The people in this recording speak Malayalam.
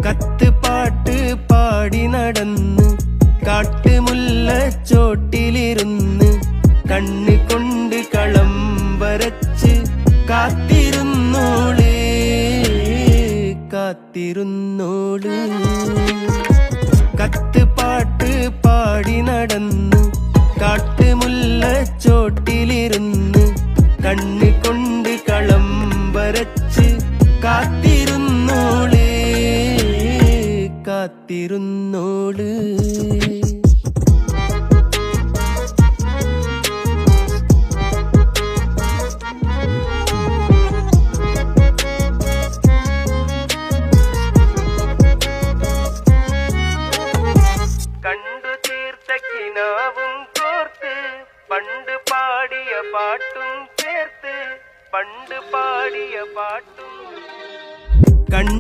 കത്ത് പാട്ട് പാടി നടന്ന് കാട്ടുമുല്ലച്ചോട്ടിലിരുന്ന് കണ്ണ് കൊണ്ട് കളം വരച്ച് കാത്തിരുന്നോള് കാത്തിരുന്നോള്. കത്ത് പാട്ട് പാടി നടന്ന് കാട്ടുമുല്ലച്ചോട്ടിലിരുന്ന് കണ്ണ് കൊണ്ട് കളം വരച്ച് കാത്തിരുന്നോള് കാത്തിരുന്നോള്. കണ്ടു തീർത്ത കിനാവും കോർത്ത് പണ്ട് പാടിയ പാട്ടും ചേർത്ത് പണ്ട് പാടിയ പാട്ടും